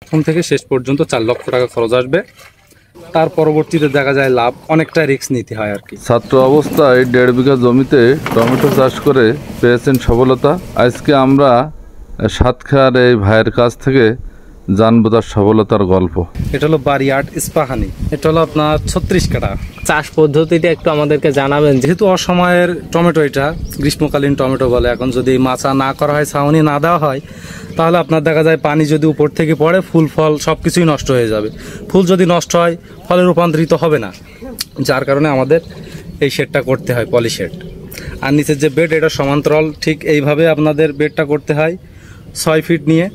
প্রথম থেকে শেষ পর্যন্ত 4 লক্ষ টাকা খরচ আসবে। তার পরবর্তীতে দেখা যায় লাভ, অনেকটা রিস্ক নিতে হয় আর কি। ছাত্র অবস্থায় 1.5 বিঘা জমিতে টমেটো চাষ করে পেয়েছেন সফলতা। আজকে আমরা সাতক্ষীরার এই ভাইয়ের কাছ থেকে জানবো তার সফলতার গল্প। এটা হলো বারিয়াট ইস্পাহানি, এটা হলো আপনার 36 কাঠা। চাষ পদ্ধতিটা একটু আমাদেরকে জানাবেন। যেহেতু অসময়ের টমেটো, এটা গ্রীষ্মকালীন টমেটো বলে, এখন যদি মাচা না করা হয়, ছাউনি না দেওয়া হয়, তাহলে আপনার দেখা যায় পানি যদি উপর থেকে পড়ে ফুল ফল সব কিছুই নষ্ট হয়ে যাবে। ফুল যদি নষ্ট হয় ফলে রূপান্তরিত হবে না, যার কারণে আমাদের এই শেডটা করতে হয়, পলি শেড। আর নিচের যে বেড, এটা সমান্তরাল ঠিক এইভাবে আপনাদের বেডটা করতে হয় 6 ফিট নিয়ে।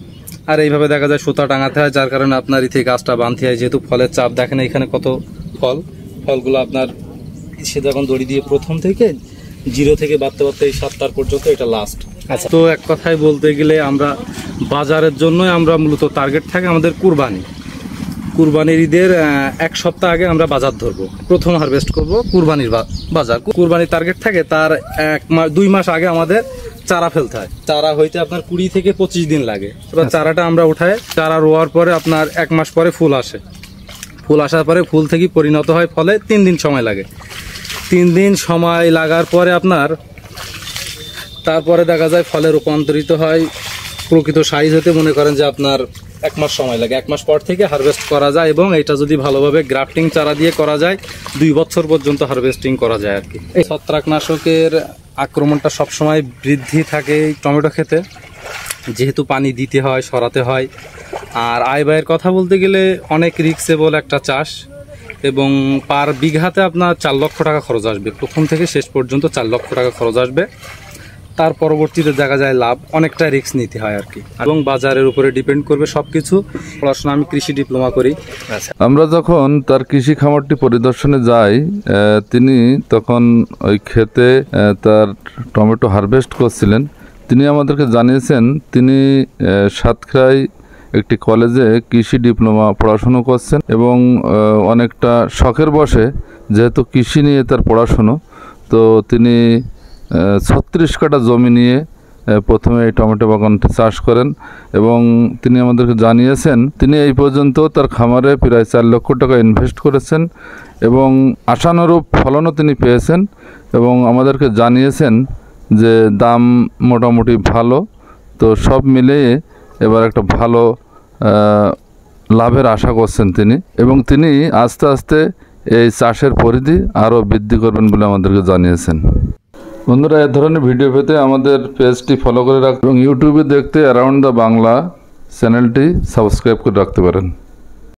আর এইভাবে দেখা যায় সুতা টাঙাতে হয়, যার কারণে আপনার ইথে গাছটা বাঁধতে হয়। যেহেতু ফলের চাপ, দেখেন এখানে কত ফলগুলো আপনার সে যখন দড়ি দিয়ে প্রথম থেকে 0 থেকে বাড়তে বাড়তে এই 7টার পর্যন্ত এটা লাস্ট। আচ্ছা, তো এক কথায় বলতে গেলে আমরা বাজারের জন্যই আমরা মূলত টার্গেট থাকে আমাদের কুরবানির ঈদের 1 সপ্তাহ আগে আমরা বাজার ধরবো, প্রথম হারভেস্ট করব কুরবানির বাজার। কুরবানির টার্গেট থাকে, তার 2 মাস আগে আমাদের চারা ফেলতে হয়। চারা হইতে আপনার 20 থেকে 25 দিন লাগে। এবার চারাটা আমরা উঠাই, চারা রোয়ার পরে আপনার 1 মাস পরে ফুল আসে। ফুল আসার পরে ফুল থেকে পরিণত হয় ফলে 3 দিন সময় লাগে। 3 দিন সময় লাগার পরে আপনার তারপরে দেখা যায় ফলে রূপান্তরিত হয় প্রকৃত সাইজ হতে। মনে করেন যে আপনার 1 মাস সময় লাগে। 1 মাস পর থেকে হারভেস্ট করা যায়, এবং এটা যদি ভালোভাবে গ্রাফটিং চারা দিয়ে করা যায় 2 বছর পর্যন্ত হারভেস্টিং করা যায় আর কি। এই ছত্রাকনাশকের আক্রমণটা সবসময় বৃদ্ধি থাকে এই টমেটো খেতে, যেহেতু পানি দিতে হয়, সরাতে হয়। আর আয় ব্যয়ের কথা বলতে গেলে অনেক রিস্কেবল একটা চাষ, এবং পার বিঘাতে আপনার 4 লক্ষ টাকা খরচ আসবে। প্রথম থেকে শেষ পর্যন্ত 4 লক্ষ টাকা খরচ আসবে। তার পরবর্তীতে দেখা যায় লাভ, অনেকটা রিস্ক নিতে হয় আর কি, এবং বাজারের উপরে ডিপেন্ড করবে সবকিছু। পড়াশোনা, আমি কৃষি ডিপ্লোমা করি। আমরা যখন তার কৃষি খামারটি পরিদর্শনে যাই, তিনি তখন ওই ক্ষেতে তার টমেটো হারভেস্ট করছিলেন। তিনি আমাদেরকে জানিয়েছেন তিনি সাতক্ষীরায় একটি কলেজে কৃষি ডিপ্লোমা পড়াশুনো করছেন, এবং অনেকটা শখের বশে, যেহেতু কৃষি নিয়ে তার পড়াশুনো, তো তিনি 36 কাঠা জমি নিয়ে প্রথমে এই টমেটো বাগানটি চাষ করেন। এবং তিনি আমাদেরকে জানিয়েছেন তিনি এই পর্যন্ত তার খামারে প্রায় 4 লক্ষ টাকা ইনভেস্ট করেছেন, এবং আশানুরূপ ফলনও তিনি পেয়েছেন। এবং আমাদেরকে জানিয়েছেন যে দাম মোটামুটি ভালো। তো সব মিলিয়ে এবার একটা ভালো লাভের আশা করছেন তিনি, এবং তিনি আস্তে আস্তে এই চাষের পরিধি আরও বৃদ্ধি করবেন বলে আমাদেরকে জানিয়েছেন। বন্ধুরা, এ ধরনের ভিডিও পেতে আমাদের পেজটি ফলো করে রাখবেন, এবং ইউটিউবে দেখতে অ্যারাউন্ড দ্য বাংলা চ্যানেলটি সাবস্ক্রাইব করে রাখতে পারেন।